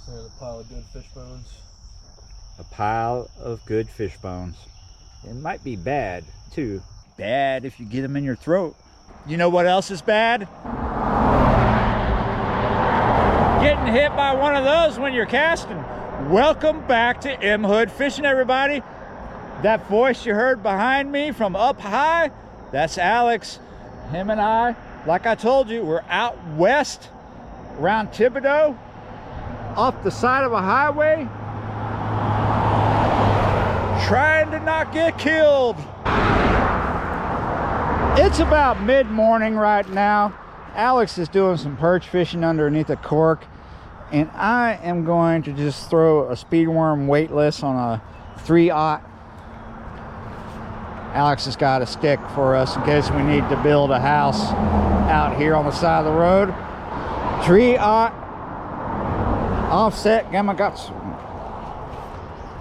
And a pile of good fish bones. A pile of good fish bones. It might be bad too. Bad if you get them in your throat. You know what else is bad? Getting hit by one of those when you're casting. Welcome back to M Hood Fishing, everybody. That voice you heard behind me from up high, that's Alex. Him and I, like I told you, we're out west around Thibodaux, off the side of a highway, trying to not get killed. It's about mid-morning right now. Alex is doing some perch fishing underneath a cork, and I am going to just throw a speed worm weightless on a 3/0. Alex has got a stick for us in case we need to build a house out here on the side of the road. 3/0 offset gamma guts.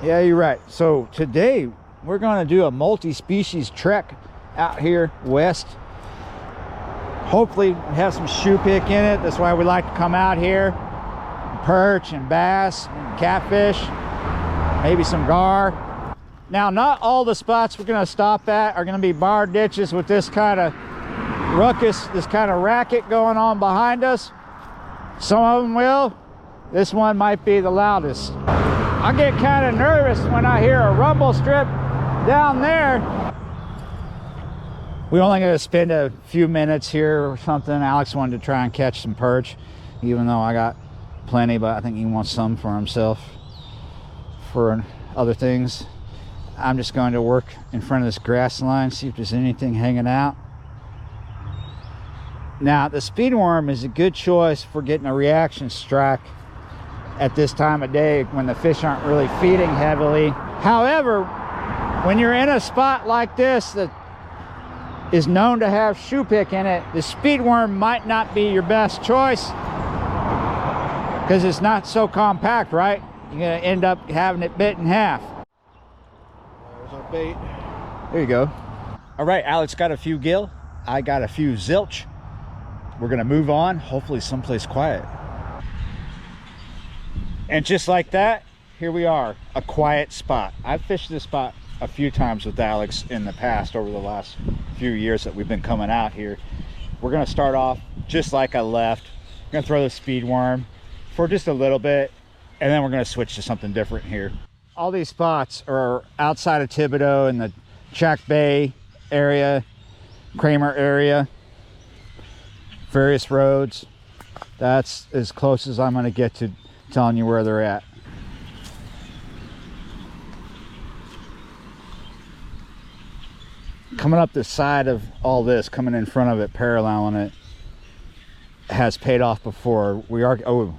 Yeah, you're right. So today we're going to do a multi-species trek out here west. Hopefully we have some shoe pick in it. That's why we like to come out here. Perch and bass and catfish, maybe some gar. Now, not all the spots we're going to stop at are going to be bar ditches with this kind of ruckus, this kind of racket going on behind us. Some of them will. This one might be the loudest. I get kind of nervous when I hear a rumble strip down there. We're only going to spend a few minutes here or something. Alex wanted to try and catch some perch, even though I got plenty, but I think he wants some for himself for other things. I'm just going to work in front of this grass line, see if there's anything hanging out. Now, the speed worm is a good choice for getting a reaction strike at this time of day when the fish aren't really feeding heavily. However, when you're in a spot like this that is known to have shoe pick in it, the speed worm might not be your best choice because it's not so compact, right? You're going to end up having it bit in half. There's our bait. There you go. All right, Alex got a few gill. I got a few zilch. We're gonna move on, hopefully someplace quiet. And just like that, here we are, a quiet spot. I've fished this spot a few times with Alex in the past over the last few years that we've been coming out here. We're gonna start off just like I left. We're gonna throw the speed worm for just a little bit, and then we're gonna switch to something different here. All these spots are outside of Thibodaux in the Chack Bay area, Cramer area, various roads. That's as close as I'm going to get to telling you where they're at. Coming up the side of all this, coming in front of it, paralleling it, has paid off before. We are, oh,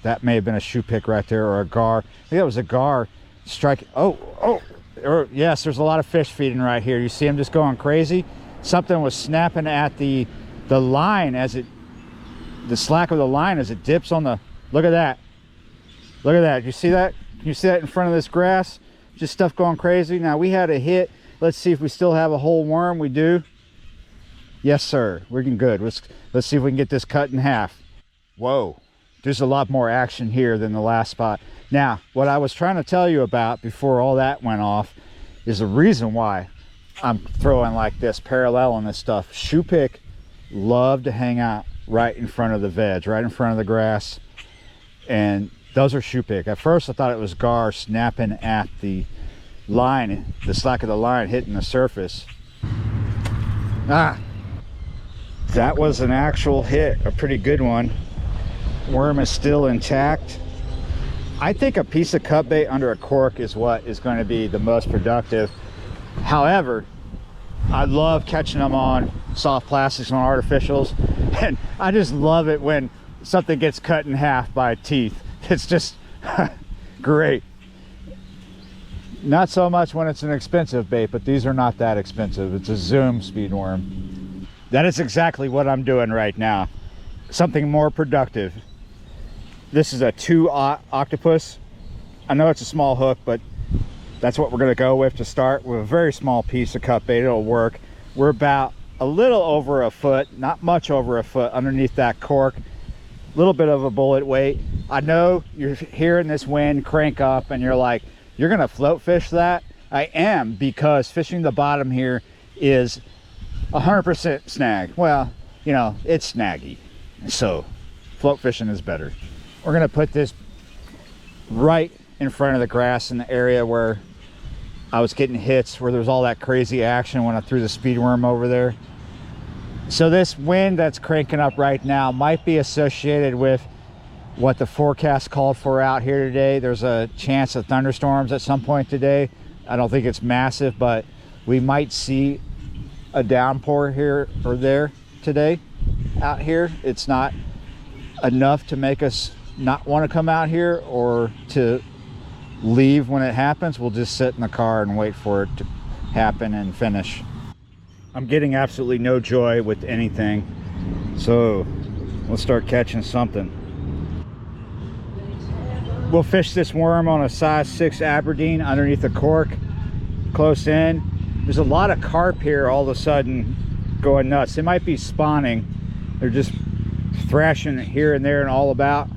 that may have been a shoe pick right there, or a gar. I think that was a gar striking. Or yes, there's a lot of fish feeding right here. You see them just going crazy. Something was snapping at the line as it, the slack of the line as it dips on the, look at that. Look at that. You see that? Can you see that in front of this grass? Just stuff going crazy. Now we had a hit. Let's see if we still have a whole worm. We do. Yes, sir. We're getting good. Let's see if we can get this cut in half. Whoa. There's a lot more action here than the last spot. Now, what I was trying to tell you about before all that went off is the reason why I'm throwing like this, paralleling this stuff. Shoe pick love to hang out right in front of the veg, right in front of the grass, and those are shoe pick. At first I thought it was gar snapping at the line, the slack of the line hitting the surface. That was an actual hit, a pretty good one. Worm is still intact. I think a piece of cut bait under a cork is what is going to be the most productive. However, I love catching them on soft plastics, on artificials, and I just love it when something gets cut in half by teeth. It's just great. Not so much when it's an expensive bait, but these are not that expensive. It's a Zoom speed worm. That is exactly what I'm doing right now. Something more productive. This is a 2/0 octopus. I know it's a small hook, but that's what we're going to go with to start, with a very small piece of cut bait. It'll work. We're about a little over a foot, not much over a foot underneath that cork. A little bit of a bullet weight. I know you're hearing this wind crank up and you're like, you're gonna float fish that? I am, because fishing the bottom here is 100% snag. Well, you know, it's snaggy, so float fishing is better. We're gonna put this right in front of the grass in the area where I was getting hits, where there was all that crazy action when I threw the speed worm over there. So this wind that's cranking up right now might be associated with what the forecast called for out here today. There's a chance of thunderstorms at some point today. I don't think it's massive, but we might see a downpour here or there today out here. It's not enough to make us not want to come out here or to leave when it happens. We'll just sit in the car and wait for it to happen and finish. I'm getting absolutely no joy with anything, so let's start catching something. We'll fish this worm on a size 6 Aberdeen underneath the cork, close in. There's a lot of carp here all of a sudden going nuts. They might be spawning. They're just thrashing here and there and all about.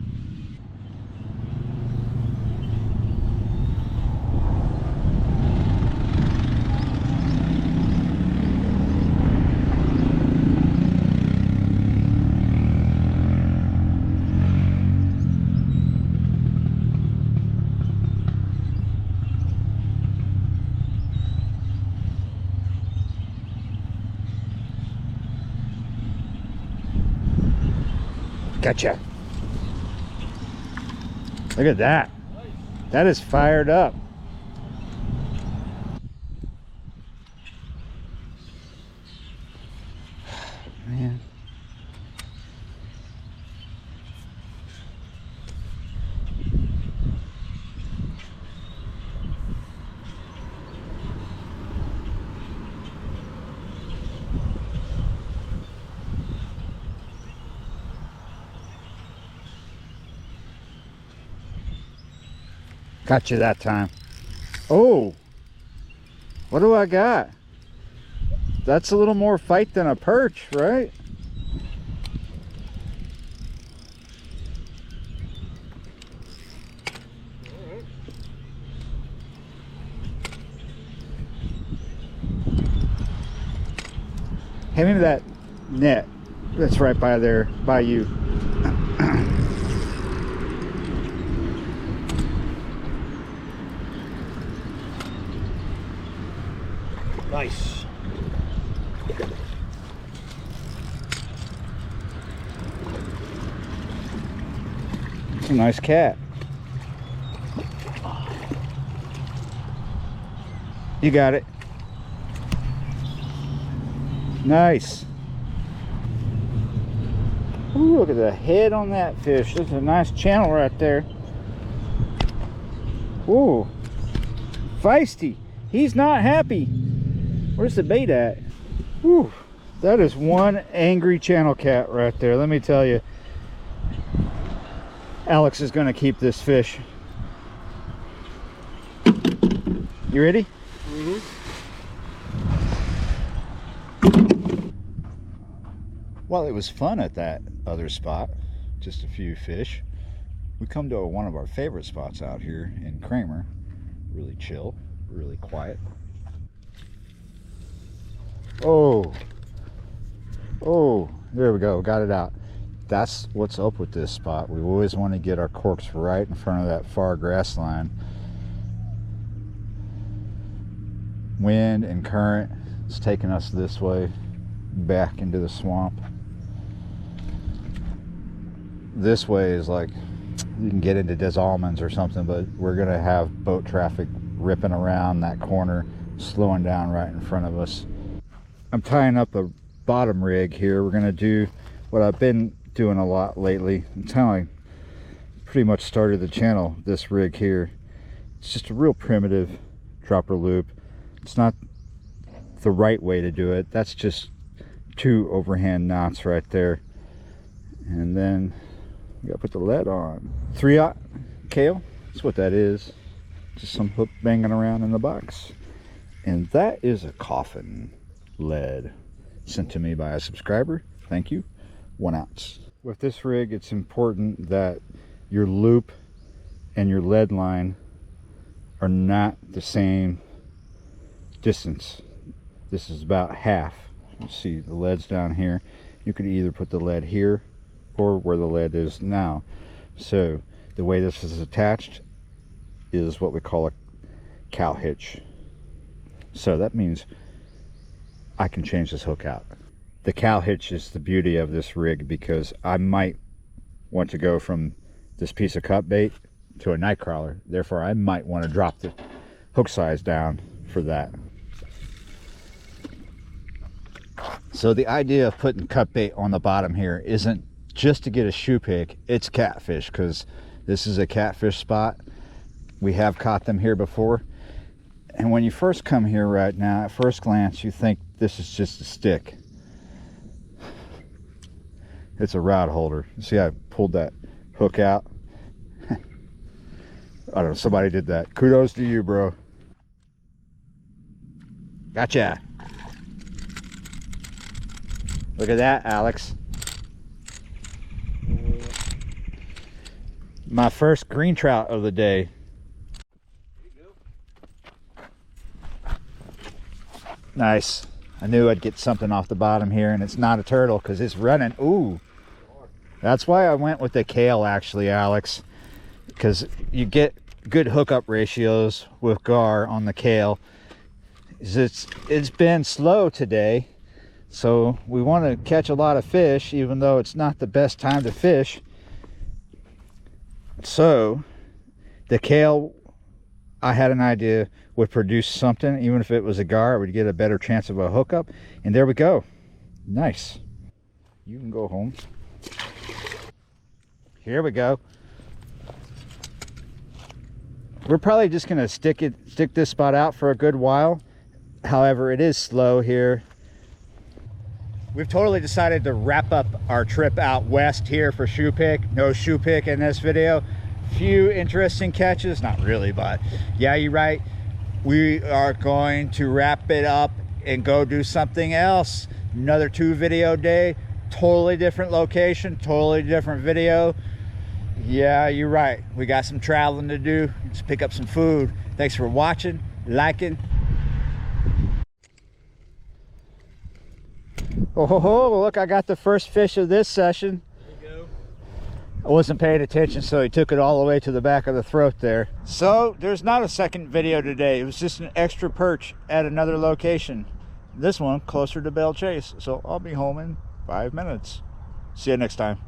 Gotcha. Look at that. That is fired up. Man. Got you that time. Oh, what do I got? That's a little more fight than a perch, right? Hand me that net that's right by there, by you. Nice. It's a nice cat. You got it. Nice. Ooh, look at the head on that fish. That's a nice channel right there. Ooh, feisty. He's not happy. Where's the bait at? Whew, that is one angry channel cat right there, let me tell you. Alex is gonna keep this fish. You ready? Mm-hmm. Well, it was fun at that other spot, just a few fish. We come to one of our favorite spots out here in Cramer. Really chill, really quiet. Oh, there we go, got it out. That's what's up with this spot. We always want to get our corks right in front of that far grass line. Wind and current is taking us this way, back into the swamp. This way is like, you can get into Des Allemands or something, but we're gonna have boat traffic ripping around that corner, slowing down right in front of us. I'm tying up a bottom rig here. We're gonna do what I've been doing a lot lately. Until I pretty much started the channel, this rig here. It's just a real primitive dropper loop. It's not the right way to do it. That's just 2 overhand knots right there. And then we gotta put the lead on. 3/0 Kale, that's what that is. Just some hook banging around in the box. And that is a coffin lead sent to me by a subscriber. Thank you. 1 ounce. With this rig, it's important that your loop and your lead line are not the same distance. This is about half. You see the lead's down here. You could either put the lead here or where the lead is now. So the way this is attached is what we call a cow hitch. So that means I can change this hook out. The cow hitch is the beauty of this rig, because I might want to go from this piece of cut bait to a night crawler. Therefore, I might want to drop the hook size down for that. So the idea of putting cut bait on the bottom here isn't just to get a shoe pick, it's catfish, because this is a catfish spot. We have caught them here before. And when you first come here right now, at first glance, you think this is just a stick. It's a rod holder. See, I pulled that hook out. I don't know, somebody did that. Kudos to you, bro. Gotcha. Look at that, Alex. My first green trout of the day. Nice. I knew I'd get something off the bottom here, and it's not a turtle because it's running. Ooh. That's why I went with the Kale, actually, Alex, because you get good hookup ratios with gar on the Kale. It's been slow today, so we want to catch a lot of fish, even though it's not the best time to fish. So the Kale, I had an idea, would produce something. Even if it was a gar, I would get a better chance of a hookup. And there we go. Nice. You can go home. Here we go. We're probably just gonna stick this spot out for a good while. However, it is slow here. We've totally decided to wrap up our trip out west here for shoe pick. No shoe pick in this video. Few interesting catches, not really, but yeah, you're right. We are going to wrap it up and go do something else. Another 2 video day, totally different location, totally different video. Yeah, you're right. We got some traveling to do. Let's pick up some food. Thanks for watching, liking. Oh ho ho, look, I got the first fish of this session. There you go. I wasn't paying attention, so he took it all the way to the back of the throat there. So there's not a second video today. It was just an extra perch at another location. This one closer to Belle Chasse. So I'll be home in 5 minutes. See you next time.